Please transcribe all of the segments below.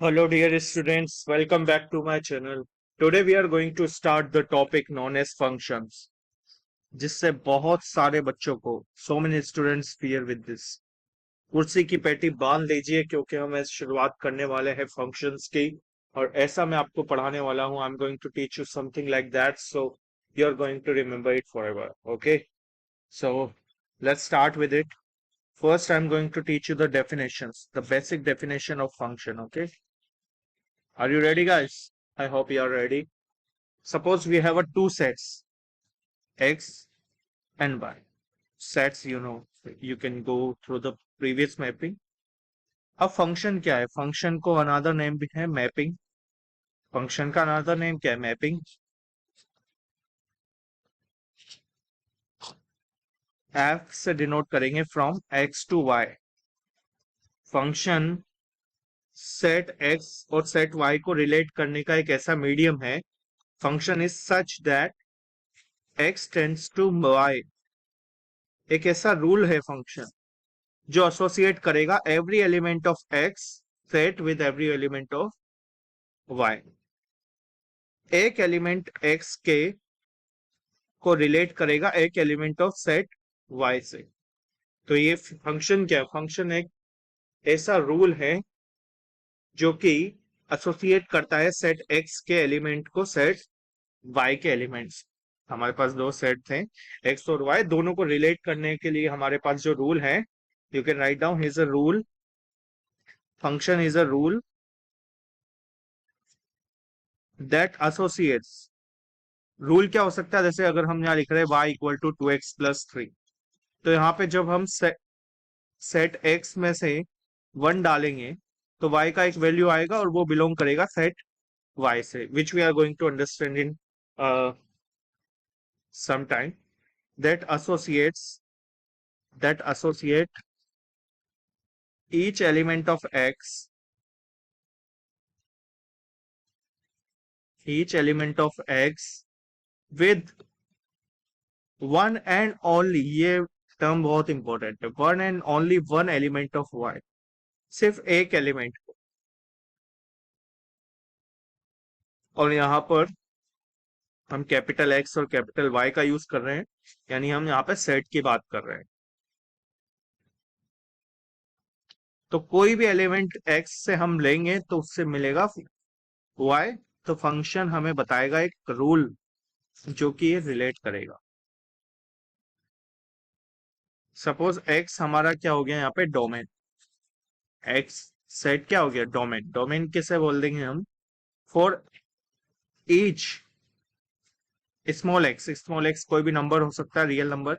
Hello dear students, welcome back to my channel. Today we are going to start the topic known as functions, जिससे बहुत सारे बच्चों को so many students fear with this. कुर्सी की पेटी बांध लीजिए क्योंकि हम आज शुरुआत करने वाले हैं फंक्शंस की और ऐसा मैं आपको पढ़ाने वाला हूं. I'm going to teach you something like that, so you're going to remember it forever. Okay, so let's start with it. First, I'm going to teach you the definitions, the basic definition of function. Okay, are you ready, guys? I hope you are ready. Suppose we have a two sets, x and y. Sets, you can go through the previous mapping. अब function क्या है? Function को another name भी है mapping. Function का another name क्या है? Mapping. F से डिनोट करेंगे from X to Y. Function set X और सेट वाई को रिलेट करने का एक ऐसा मीडियम है. Function is such that X tends to Y. एक ऐसा रूल है फंक्शन जो एसोसिएट करेगा every element of X set with every element of Y. एक एलिमेंट एक्स के को रिलेट करेगा एक एलिमेंट ऑफ सेट वाई से. तो ये फंक्शन क्या है? फंक्शन एक ऐसा रूल है जो कि एसोसिएट करता है सेट एक्स के एलिमेंट को सेट वाई के एलिमेंट्स. हमारे पास दो सेट थे एक्स और वाई, दोनों को रिलेट करने के लिए हमारे पास जो रूल है, you can write down is a rule. Function is a rule that associates. Rule क्या हो सकता है? जैसे अगर हम यहाँ लिख रहे हैं y इक्वल टू 2x+3, तो यहाँ पे जब हम सेट x में से 1 डालेंगे तो y का एक वैल्यू आएगा और वो बिलोंग करेगा सेट y से, which we are going to understand in some time. That associate each element of x, with one and only, ये टर्म बहुत इंपॉर्टेंट है, one and only one element of Y. सिर्फ एक element. और यहाँ पर हम कैपिटल एक्स और कैपिटल वाई का यूज कर रहे हैं, यानी हम यहाँ पे सेट की बात कर रहे हैं. तो कोई भी एलिमेंट एक्स से हम लेंगे तो उससे मिलेगा वाई. तो फंक्शन हमें बताएगा एक रूल जो कि ये रिलेट करेगा. सपोज एक्स हमारा क्या हो गया यहाँ पे? डोमेन. एक्स सेट क्या हो गया? डोमेन. डोमेन किसे बोल देंगे हम? फॉर ईच स्मॉल एक्स कोई भी नंबर हो सकता है, real number,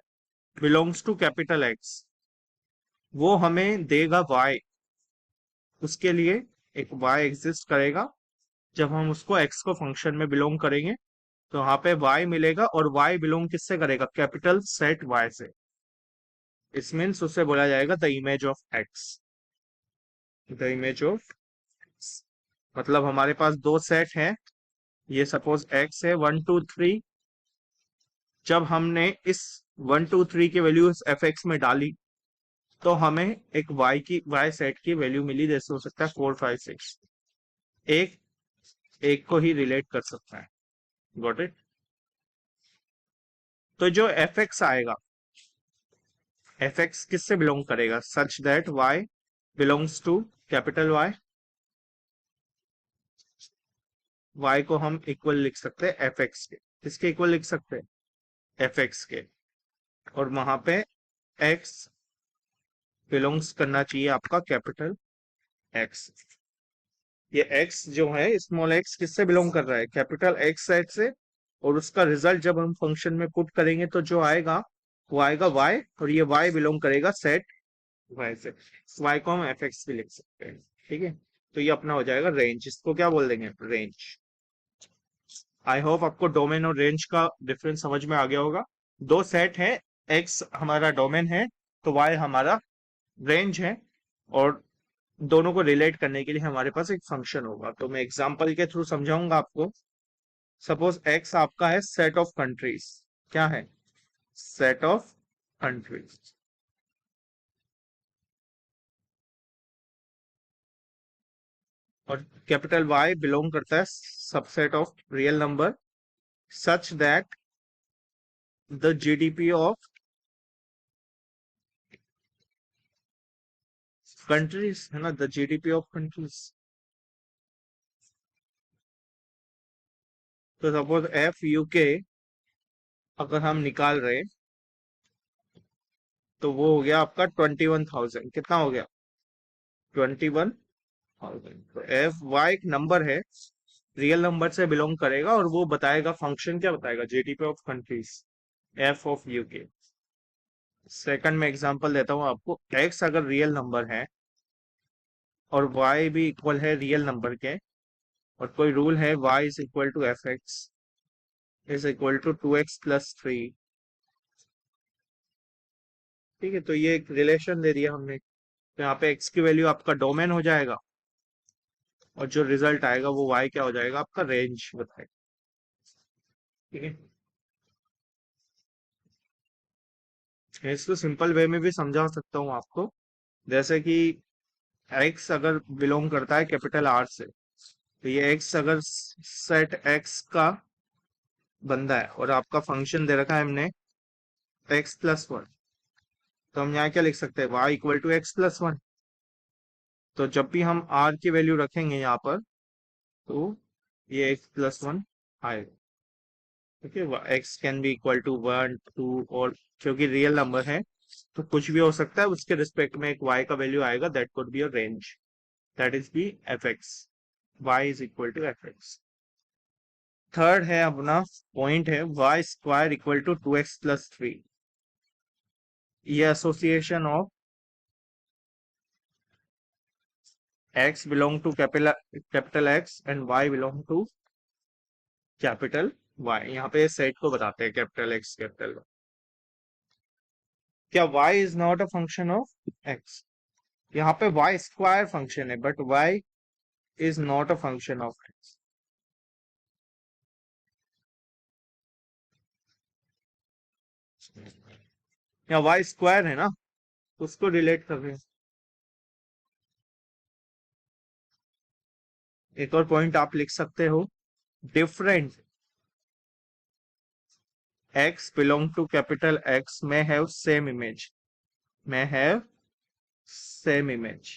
belongs to capital X, वो हमें देगा y. उसके लिए एक y एग्जिस्ट करेगा. जब हम उसको x को फंक्शन में बिलोंग करेंगे तो यहाँ पे y मिलेगा, और y बिलोंग किससे करेगा? कैपिटल सेट y से. इस मीन्स उसे बोला जाएगा the image of x. The image of, मतलब हमारे पास दो सेट हैं. ये सपोज x है 1 2 3. जब हमने इस 1 2 3 की वैल्यूज एफ एक्स में डाली तो हमें एक y सेट की वैल्यू मिली. जैसे हो सकता है 4 5 6. एक एक को ही रिलेट कर सकता है. Got it? तो जो एफ एक्स आएगा, एफ एक्स किससे बिलोंग करेगा? Such that y belongs to capital Y. y को हम इक्वल लिख सकते हैं एफ एक्स के. किसके इक्वल लिख सकते हैं? एफ एक्स के. और वहां पे x बिलोंग्स करना चाहिए आपका कैपिटल x. ये x जो है स्मॉल x किससे बिलोंग कर रहा है? कैपिटल x सेट से. और उसका रिजल्ट जब हम फंक्शन में पुट करेंगे तो जो आएगा वो आएगा y, और ये y बिलोंग करेगा सेट y से. y को हम एफ एक्स भी लिख सकते हैं. ठीक है, तो ये अपना हो जाएगा रेंज. इसको क्या बोल देंगे? रेंज. आई होप आपको डोमेन और रेंज का डिफरेंस समझ में आ गया होगा. दो सेट है, x हमारा डोमेन है तो y हमारा रेंज है, और दोनों को रिलेट करने के लिए हमारे पास एक फंक्शन होगा. तो मैं एग्जांपल के थ्रू समझाऊंगा आपको. सपोज x आपका है सेट ऑफ कंट्रीज. क्या है? Set of countries. और कैपिटल वाई बिलोंग करता है subset of real number such that the GDP of countries है ना, द जीडीपी ऑफ कंट्रीज। तो सपोज एफ यूके अगर हम निकाल रहे तो वो हो गया आपका 21,000। कितना हो गया? 21,000। तो एफ वाई एक नंबर है, रियल नंबर से बिलोंग करेगा और वो बताएगा, फंक्शन क्या बताएगा? GDP of countries, F of UK. Second में एग्जांपल देता हूँ आपको। एक्स अगर रियल नंबर है और वाई भी इक्वल है रियल नंबर के, और कोई रूल है Y is equal to F x is equal to 2x+3। ठीक है, तो ये एक रिलेशन दे दिया हमने। तो यहाँ पे एक्स की वैल्यू आपका डोमेन हो जाएगा और जो रिजल्ट आएगा वो वाई क्या हो जाएगा? आपका रेंज बताएगा। ठीक है, इसको सिंपल वे में भी समझा सकता हूँ आपको। जैसे कि एक्स अगर बिलोंग करता है कैपिटल आर से, तो ये एक्स अगर सेट एक्स का बंदा है और आपका फंक्शन दे रखा है हमने x+1, तो हम यहाँ क्या लिख सकते हैं? y equal to x+1। तो जब भी हम r की वैल्यू रखेंगे यहाँ पर, तो ये x+1 आएगा। ठीक है, x can be equal to 1 2, और क्योंकि रियल नंबर है तो कुछ भी हो सकता है, उसके रिस्पेक्ट में एक y का वैल्यू आएगा, that could be a range, that is B F X. y is equal to F X. Third है अपना पॉइंट है Y square equal to 2x+3। ये association of x belong to capital x and y belong to capital y। यहाँ पे set को बताते हैं capital x capital y। क्या y is not a function of x? यहाँ पे y स्क्वायर फंक्शन है but y is not a function of x। यहाँ y स्क्वायर है ना, उसको रिलेट कर रहे हैं। एक और पॉइंट आप लिख सकते हो, different x belong to capital X may have same image, may have same image।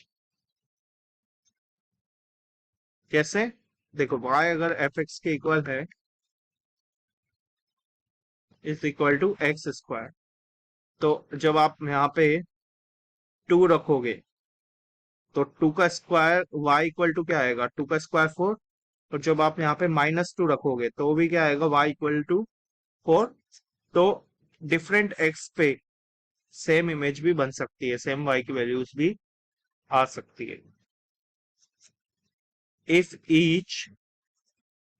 कैसे? देखो y अगर एफ एक्स के इक्वल है is equal to X square, तो जब आप यहाँ पे 2 रखोगे तो 2 का स्क्वायर y इक्वल टू क्या आएगा? 2 का स्क्वायर 4। और जब आप यहाँ पे -2 रखोगे तो भी क्या आएगा? y equal to 4। तो डिफरेंट x पे सेम इमेज भी बन सकती है, सेम y की वैल्यूज भी आ सकती है। If each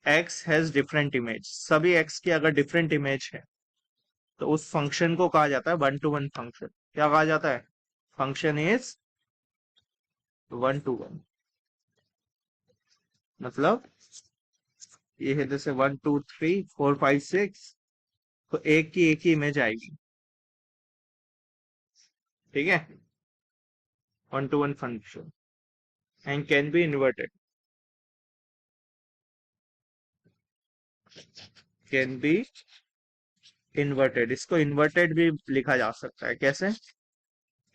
x has different image, सभी x की अगर डिफरेंट इमेज है तो उस फंक्शन को कहा जाता है 1-to-1 फंक्शन। क्या कहा जाता है? Function is 1-to-1। मतलब ये है जैसे 1 2 3 4 5 6, तो एक ही इमेज आएगी। ठीक है, 1-to-1 function and can be inverted, can be inverted. इसको इन्वर्टेड भी लिखा जा सकता है। कैसे?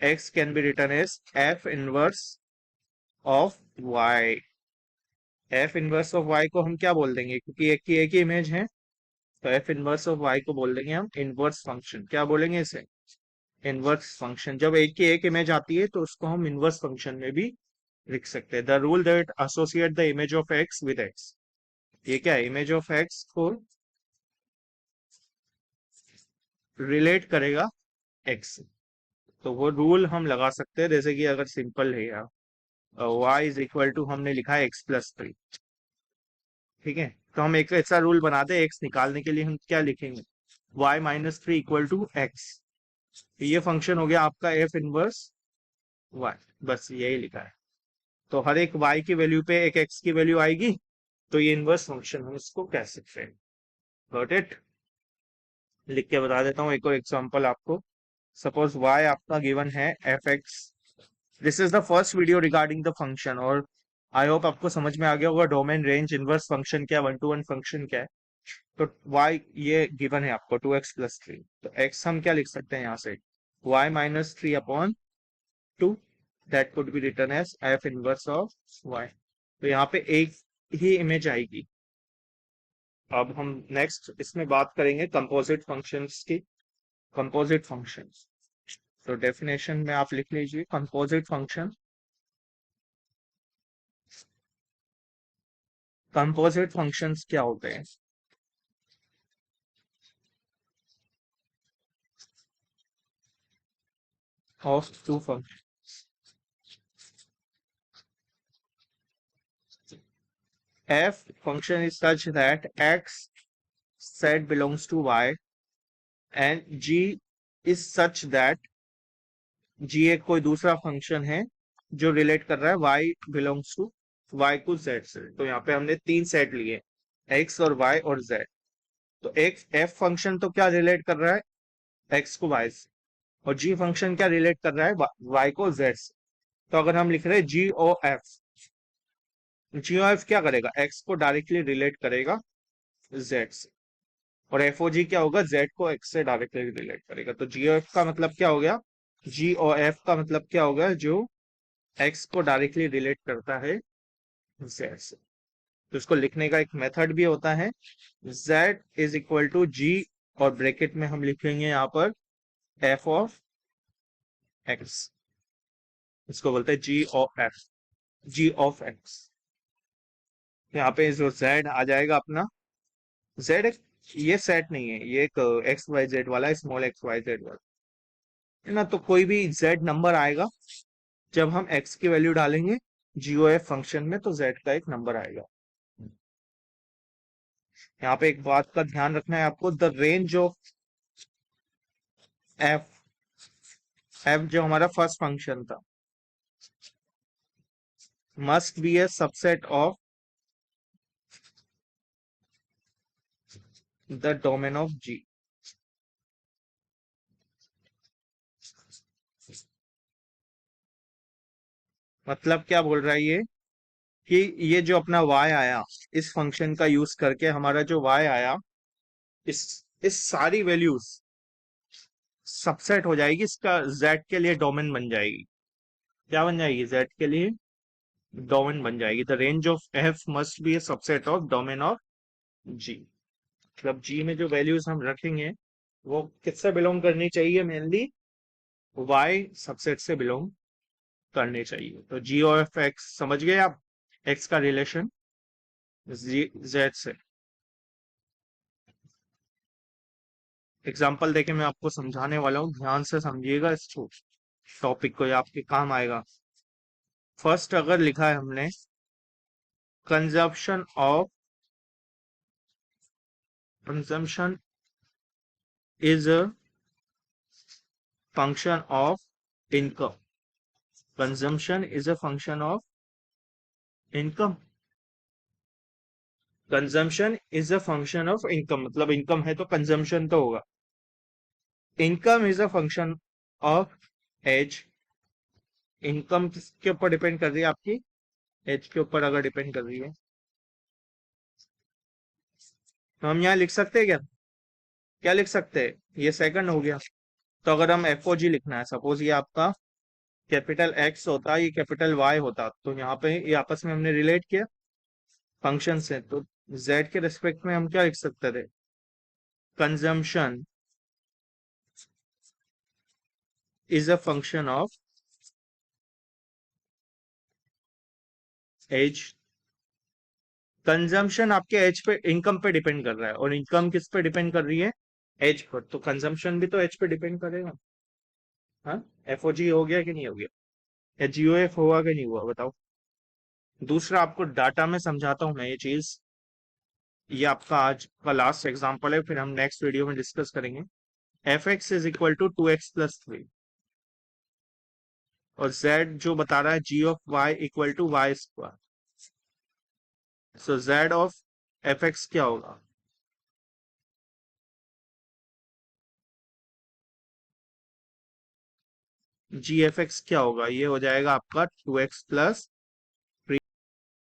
x can be written as f inverse of y। f inverse of y को हम क्या बोल देंगे? क्योंकि एक ही इमेज है, तो f इनवर्स ऑफ y को बोल देंगे हम इनवर्स फंक्शन। क्या बोलेंगे इसे? Inverse function. जब एक की एक इमेज आती है तो उसको हम इनवर्स फंक्शन में भी लिख सकते हैं। The rule that associate the image of x with x। ये क्या है? इमेज ऑफ x को रिलेट करेगा x से। तो वो रूल हम लगा सकते हैं, जैसे कि अगर सिंपल है यार, y इज इक्वल टू हमने लिखा है x+3। ठीक है, तो हम एक ऐसा रूल बना दे, x निकालने के लिए हम क्या लिखेंगे? y-3 equal to x। ये फंक्शन हो गया आपका f इनवर्स y। बस यही लिखा है। तो हर एक y की वैल्यू पे एक x की वैल्यू आएगी, तो ये इनवर्स फंक्शन हम इसको कह सकते हैं। Got it? लिख के बता देता हूँ एक और एग्जांपल आपको। सपोज y आपका गिवन है F x. This is the first video regarding the function, और आई होप आपको समझ में आ गया होगा डोमेन, रेंज, इनवर्स फंक्शन क्या है, वन टू वन फंक्शन क्या है। तो y ये गिवन है आपको 2x+3, तो x हम क्या लिख सकते हैं यहाँ से, y-3/2, that could be written as f inverse of y। तो यहाँ पे एक ही इमेज आएगी। अब हम नेक्स्ट इसमें बात करेंगे कंपोजिट फंक्शंस की। कंपोजिट फंक्शंस, तो डेफिनेशन में आप लिख लीजिए, कंपोजिट फंक्शन, कंपोजिट फंक्शंस क्या होते हैं। Of two function, f function is such that x set belongs to y and g is such that g एक कोई दूसरा फंक्शन है जो रिलेट कर रहा है y बिलोंग्स टू y को z से। तो यहाँ पे हमने तीन सेट लिए, x और y और z। तो एक f फंक्शन तो क्या रिलेट कर रहा है, x को y से, और g फंक्शन क्या रिलेट कर रहा है, y को z से। तो अगर हम लिख रहे हैं जी ओ एफ क्या करेगा, x को डायरेक्टली रिलेट करेगा z से, और एफ ओ जी क्या होगा, जेड को एक्स से डायरेक्टली रिलेट करेगा। तो जी ओ एफ का मतलब क्या हो गया, जी ओ एफ का मतलब क्या होगा, जो एक्स को डायरेक्टली रिलेट करता है जेड से। तो इसको लिखने का एक मेथड भी होता है, जेड इज इक्वल टू जी, और ब्रैकेट में हम लिखेंगे यहाँ पर एफ ऑफ एक्स, इसको बोलते हैं G O F, G of X. यहाँ पे जो जेड आ जाएगा अपना, जेड एक ये सेट नहीं है, ये एक एक्स वाई जेड वाला, स्मॉल एक्स वाई जेड वाला है ना। तो कोई भी जेड नंबर आएगा, जब हम x की वैल्यू डालेंगे GOF फंक्शन में, तो z का एक नंबर आएगा। यहाँ पे एक बात का ध्यान रखना है आपको, द रेंज ऑफ f जो हमारा फर्स्ट फंक्शन था, must be A subset of the domain of G। मतलब क्या बोल रहा है ये, कि ये जो अपना y आया, इस फंक्शन का यूज करके हमारा जो y आया, इस सारी वैल्यूज सबसेट हो जाएगी, इसका z के लिए डोमेन बन जाएगी। क्या बन जाएगी, z के लिए डोमेन बन जाएगी। The range of f must be A subset of domain of G। मतलब G में जो वैल्यूज हम रखेंगे वो किससे बिलोंग करनी चाहिए, मेनली y सबसेट से बिलोंग करनी चाहिए। तो G और एफ एक्स समझ गए आप, x का रिलेशन z से। एग्जाम्पल देके मैं आपको समझाने वाला हूँ, ध्यान से समझिएगा इस टॉपिक को, ये आपके काम आएगा। फर्स्ट अगर लिखा है हमने consumption is a function of income, consumption is a function of income, consumption is a function of income, मतलब इनकम है तो कंजम्पशन तो होगा। Income is a function of age, income किसके ऊपर डिपेंड कर रही है, आपकी एज के ऊपर अगर डिपेंड कर रही है, तो हम यहाँ लिख सकते हैं क्या, क्या लिख सकते हैं, ये सेकंड हो गया। तो अगर हम एफ ओ जी लिखना है, सपोज ये आपका कैपिटल एक्स होता, ये कैपिटल वाई होता, तो यहाँ पे ये आपस में हमने रिलेट किया फंक्शन से, तो जेड के रिस्पेक्ट में हम क्या लिख सकते थे, consumption is a function of age. Consumption आपके एज पे, इनकम पे डिपेंड कर रहा है, और इनकम किस पे डिपेंड कर रही है, एज पर, तो कंजम्पशन भी तो एज पे डिपेंड करेगा। हाँ, एफओजी हो गया कि नहीं हो गया, या जीओएफ हुआ कि नहीं हुआ, बताओ। दूसरा आपको डाटा में समझाता हूं मैं ये चीज, ये आपका आज का लास्ट एग्जांपल है, फिर हम नेक्स्ट वीडियो में डिस्कस करेंगे। F x is equal to 2x+3, और z जो बता रहा है g of y equal to y²। So z of f x क्या होगा, जी एफ एक्स क्या होगा, ये हो जाएगा आपका 2x+